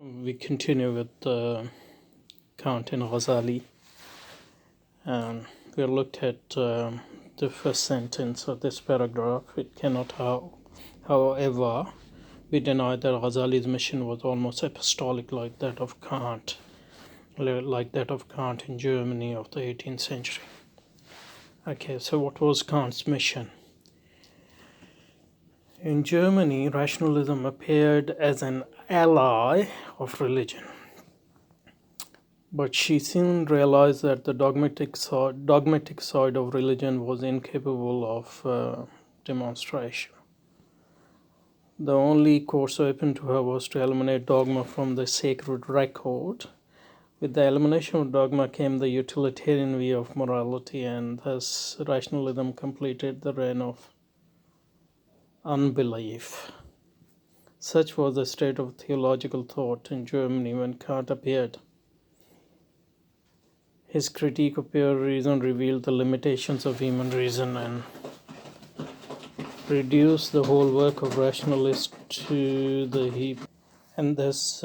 We continue with Kant and Ghazali, and we looked at the first sentence of this paragraph. It cannot, however, be denied that Ghazali's mission was almost apostolic, like that of Kant in Germany of the 18th century. Okay, so what was Kant's mission? In Germany, rationalism appeared as an ally of religion. But she soon realized that the dogmatic side of religion was incapable of demonstration. The only course open to her was to eliminate dogma from the sacred record. With the elimination of dogma came the utilitarian view of morality, and thus rationalism completed the reign of unbelief. Such was the state of theological thought in Germany when Kant appeared. His critique of pure reason revealed the limitations of human reason and reduced the whole work of rationalists to the heap. And thus,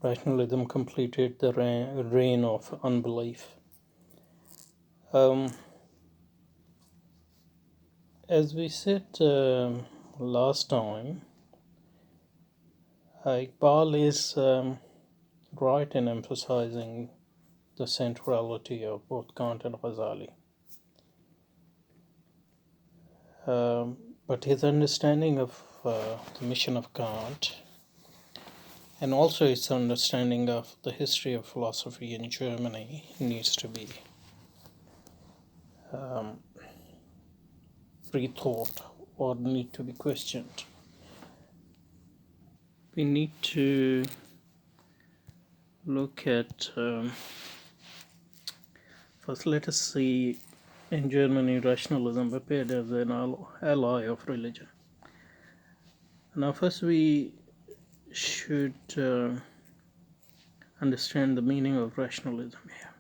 rationalism completed the reign of unbelief. As we said last time, Iqbal is right in emphasizing the centrality of both Kant and Ghazali. But his understanding of the mission of Kant and also his understanding of the history of philosophy in Germany needs to be rethought or need to be questioned. We need to look at first, let us see, in Germany rationalism appeared as an ally of religion. Now first we should understand the meaning of rationalism here.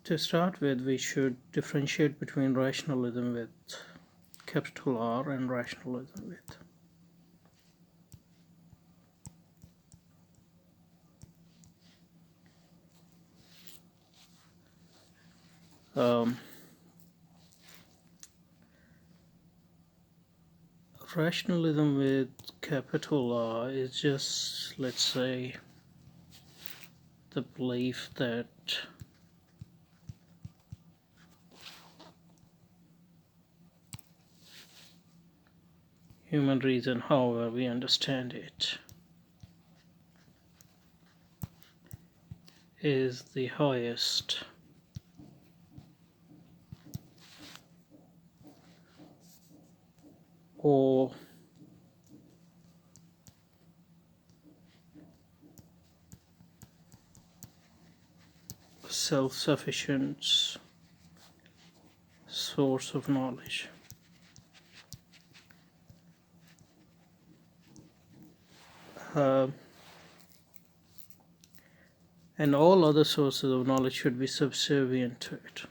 To start with, we should differentiate between rationalism with capital R and rationalism with rationalism with capital R is just, let's say, the belief that human reason, however we understand it, is the highest or self-sufficient source of knowledge. And all other sources of knowledge should be subservient to it.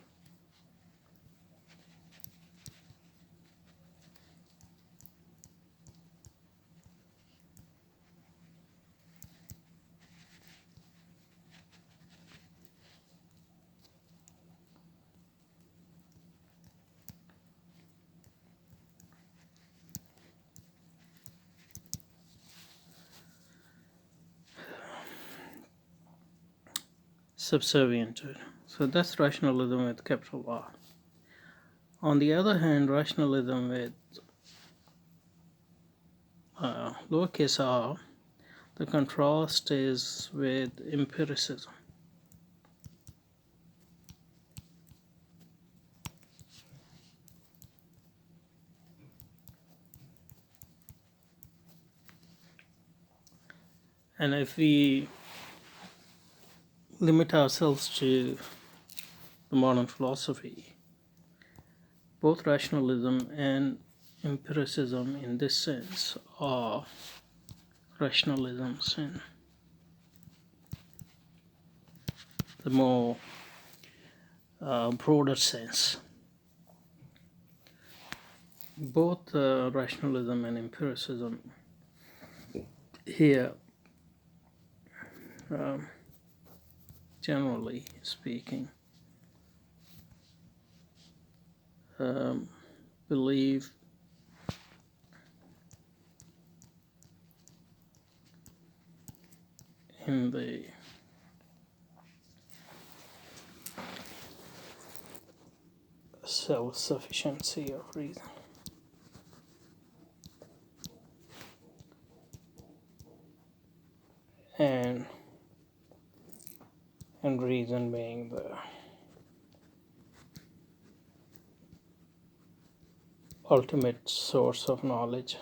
Subservient to it. So that's rationalism with capital R. On the other hand, rationalism with lowercase r, the contrast is with empiricism. And if we limit ourselves to the modern philosophy, both rationalism and empiricism in this sense are rationalisms in the more broader sense. Both rationalism and empiricism here, um, generally speaking, um, believe in the self-sufficiency of reason, and reason being the ultimate source of knowledge,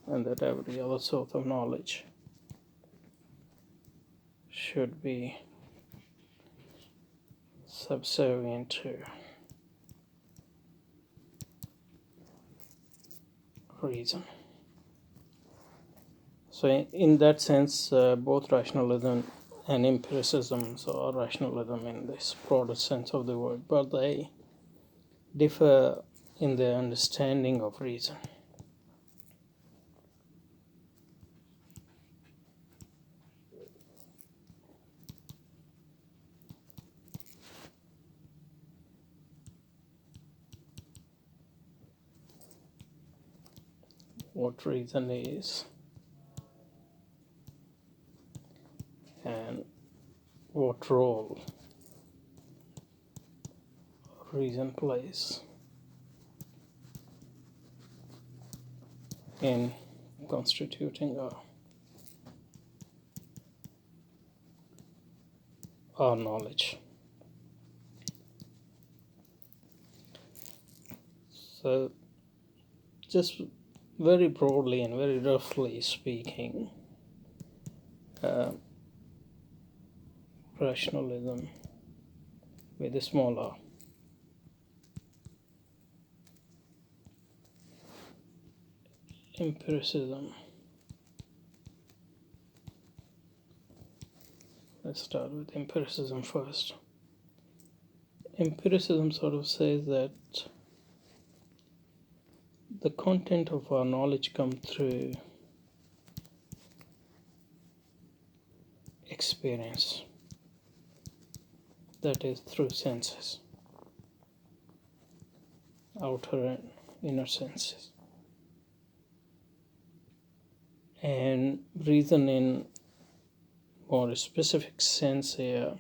and that every other source of knowledge should be subservient to reason. So, in that sense, both rationalism and empiricism, or rationalism in this broader sense of the word, but they differ in their understanding of reason. What reason is, and what role reason plays in constituting our knowledge. So, just very broadly and very roughly speaking, rationalism with a small r, empiricism. Let's start with empiricism first. Empiricism sort of says that the content of our knowledge comes through experience, that is, through senses, outer and inner senses. And reason, in more specific sense here,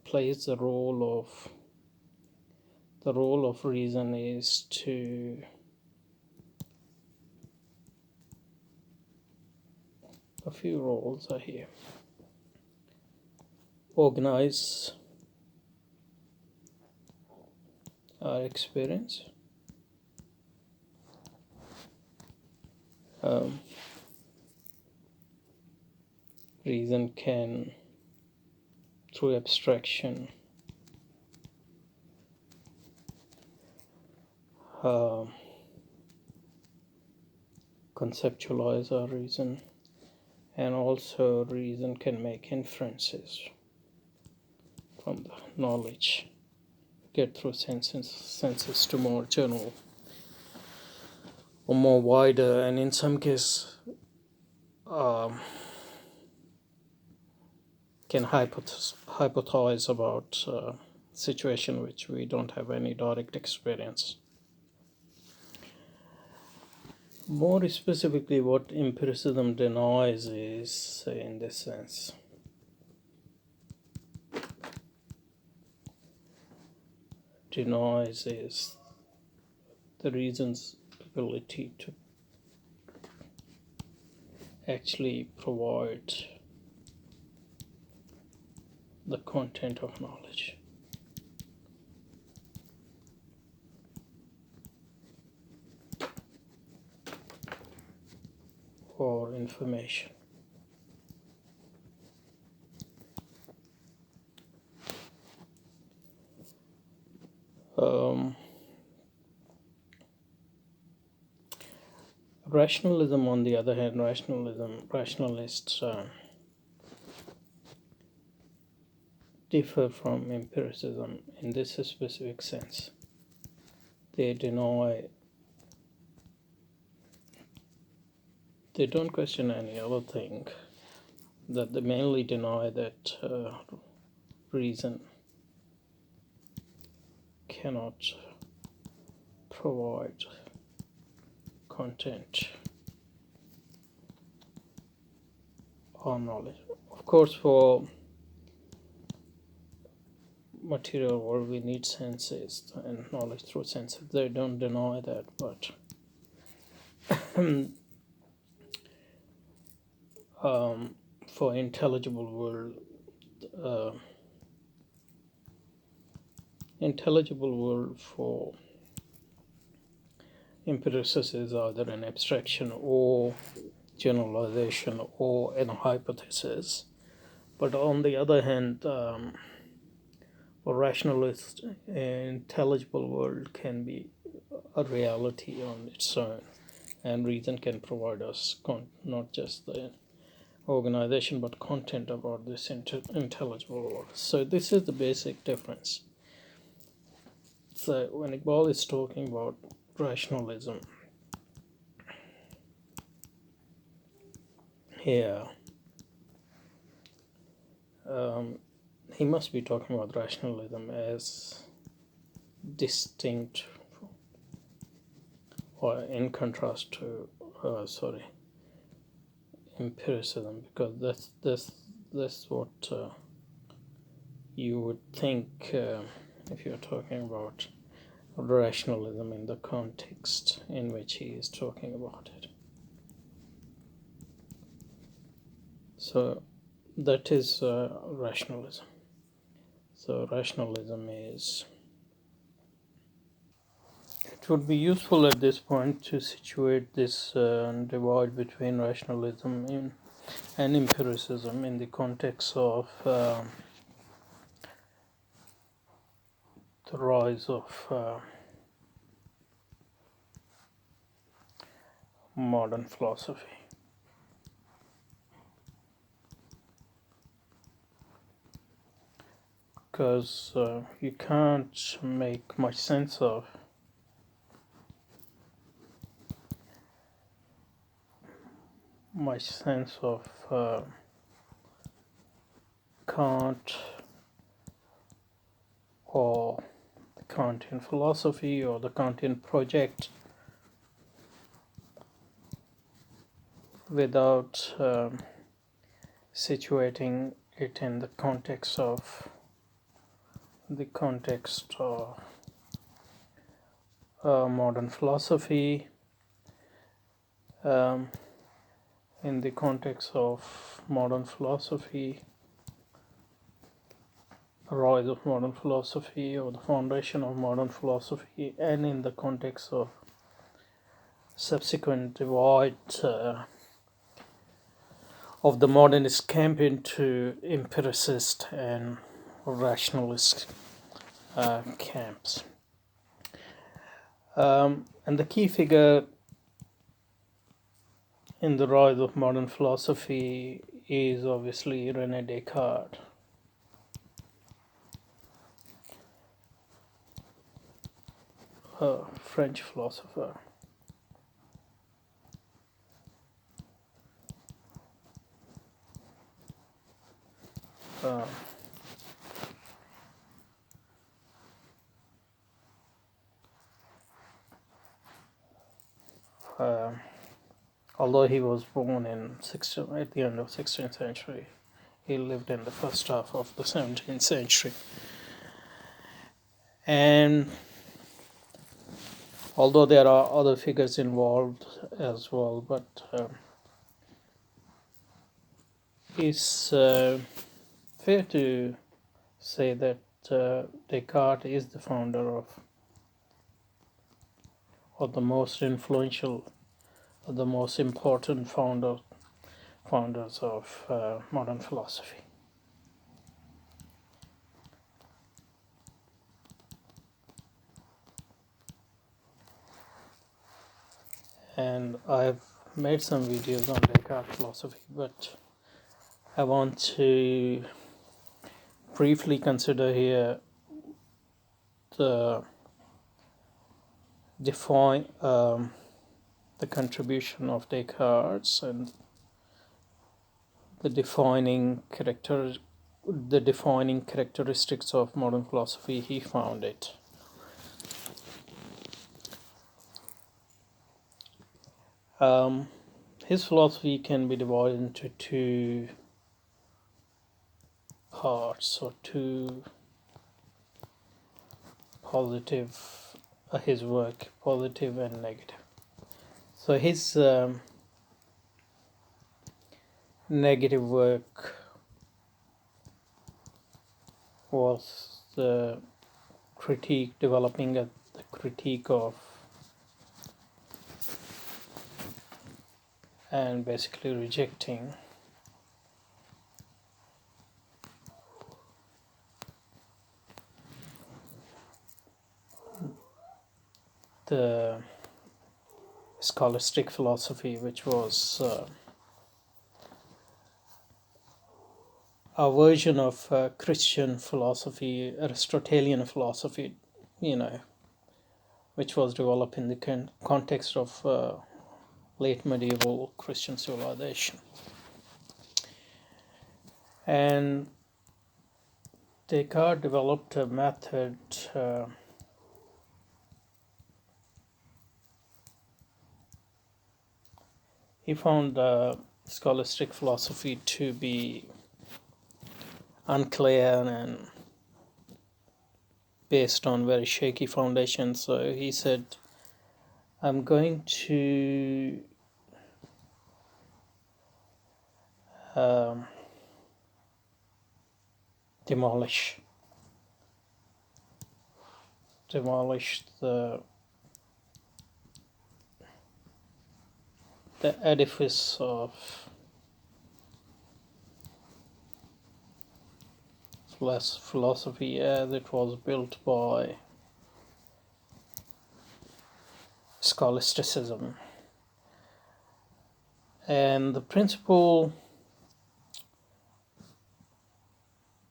plays the role of reason is to a few roles are here. Organize our experience, reason can, through abstraction, conceptualize our reason, and also reason can make inferences from the knowledge, get through senses to more general or more wider, and in some cases can hypothesize about situation which we don't have any direct experience. More specifically, what empiricism denies is, in this sense, is the reason's ability to actually provide the content of knowledge. Or information. Rationalism, on the other hand, rationalists differ from empiricism in this specific sense. they don't question any other thing, that they mainly deny that reason cannot provide content or knowledge. Of course, for material world we need senses and knowledge through senses. They don't deny that, but for intelligible world for empiricists is either an abstraction or generalization or an hypothesis. But on the other hand, for rationalist, an intelligible world can be a reality on its own, and reason can provide us not just the organization but content about this intelligible world. So this is the basic difference. So when Iqbal is talking about rationalism here, he must be talking about rationalism as distinct or in contrast to empiricism, because that's what you would think if you're talking about rationalism in the context in which he is talking about it. So that is rationalism. So rationalism is, it would be useful at this point to situate this divide between rationalism and empiricism in the context of the rise of modern philosophy. Because you can't make much sense of Kant or the Kantian philosophy or the Kantian project without situating it in the context of modern philosophy, in the context of modern philosophy, the rise of modern philosophy or the foundation of modern philosophy, and in the context of subsequent divide of the modernist camp into empiricist and rationalist camps. And the key figure in the rise of modern philosophy is obviously Rene Descartes. A French philosopher. Although he was born at the end of 16th century, he lived in the first half of the 17th century. And although there are other figures involved as well, but it's fair to say that Descartes is the founder or the most influential, or the most important founders of modern philosophy. And I've made some videos on Descartes philosophy, but I want to briefly consider here the define the contribution of Descartes and the defining characteristics of modern philosophy, he found it. His philosophy can be divided into two parts, or two positive, his work, positive and negative. So his negative work was the critique, developing the critique of, and basically rejecting the scholastic philosophy, which was a version of Christian philosophy, Aristotelian philosophy, which was developed in the context of late medieval Christian civilization. And Descartes developed a method he found scholastic philosophy to be unclear and based on very shaky foundations. So he said, I'm going to demolish the edifice of philosophy as it was built by scholasticism. And the principle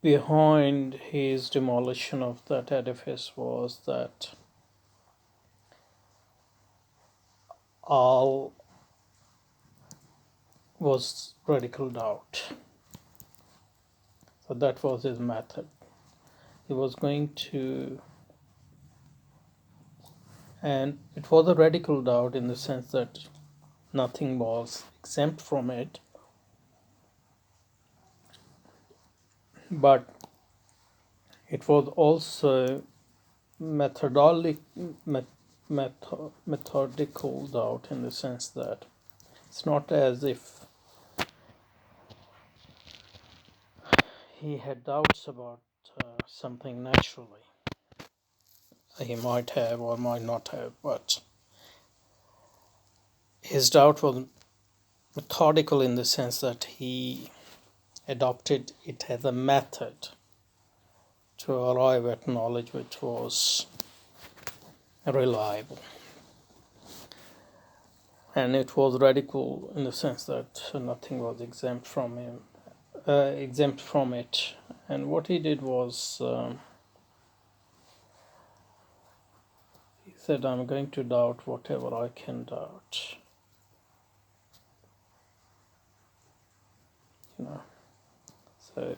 behind his demolition of that edifice was that all was radical doubt. So that was his method. He was going to, and it was a radical doubt in the sense that nothing was exempt from it, but it was also methodical doubt in the sense that it's not as if he had doubts about something naturally. He might have or might not have, but his doubt was methodical in the sense that he adopted it as a method to arrive at knowledge which was reliable. And it was radical in the sense that nothing was exempt from it. And what he did was, he said, I'm going to doubt whatever I can doubt. So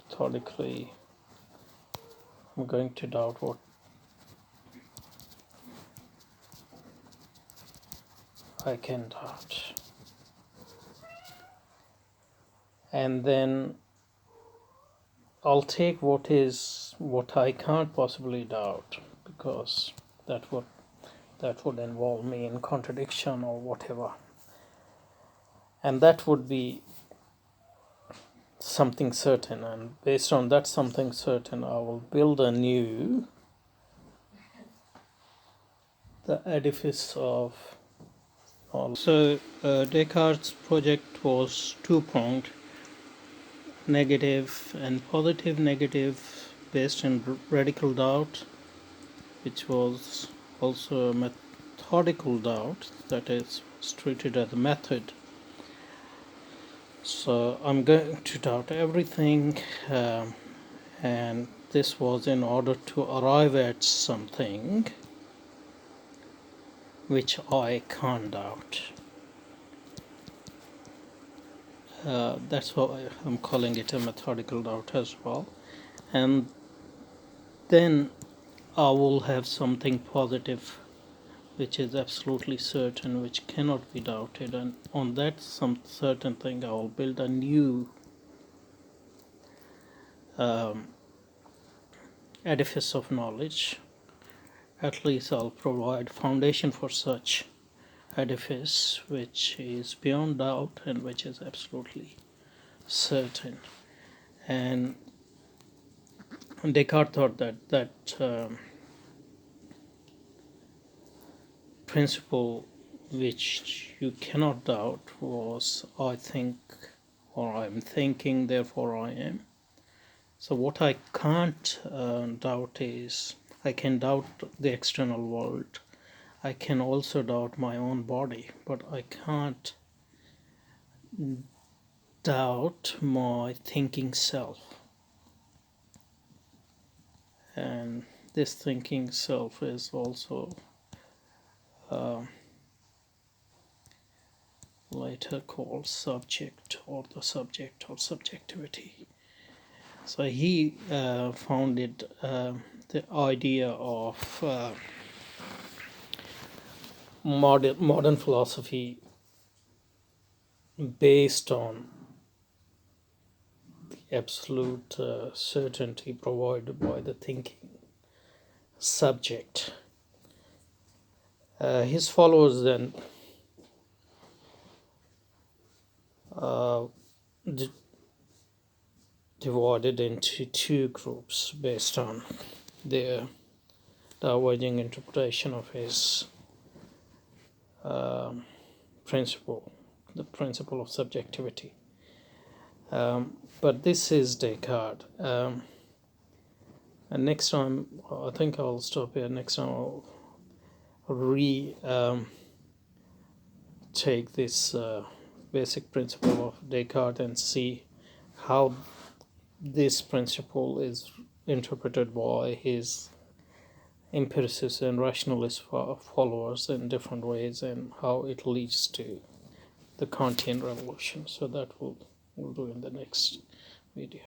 methodically, I'm going to doubt what I can doubt. And then I'll take what I can't possibly doubt, because that would involve me in contradiction or whatever. And that would be something certain, and based on that something certain, I will build anew the edifice of knowledge. So Descartes' project was two-pronged: negative and positive. Negative based in radical doubt, which was also a methodical doubt, that is, was treated as a method. So I'm going to doubt everything, and this was in order to arrive at something which I can't doubt. That's why I'm calling it a methodical doubt as well. And then I will have something positive which is absolutely certain, which cannot be doubted, and on that some certain thing I will build a new edifice of knowledge. At least I'll provide foundation for such edifice which is beyond doubt and which is absolutely certain. And Descartes thought that principle which you cannot doubt was I think, or I'm thinking, therefore I am. So what I can't doubt is I can doubt the external world. I can also doubt my own body, but I can't doubt my thinking self. And this thinking self is also later called subject, or the subject, or subjectivity. So he founded the idea of modern philosophy based on the absolute certainty provided by the thinking subject. His followers then divided into two groups based on their diverging interpretation of his principle, the principle of subjectivity. But this is Descartes. And next time, I think I'll stop here. Next time I'll take this basic principle of Descartes and see how this principle is interpreted by his empiricist and rationalist followers in different ways, and how it leads to the Cartesian Revolution. So that we'll do in the next video.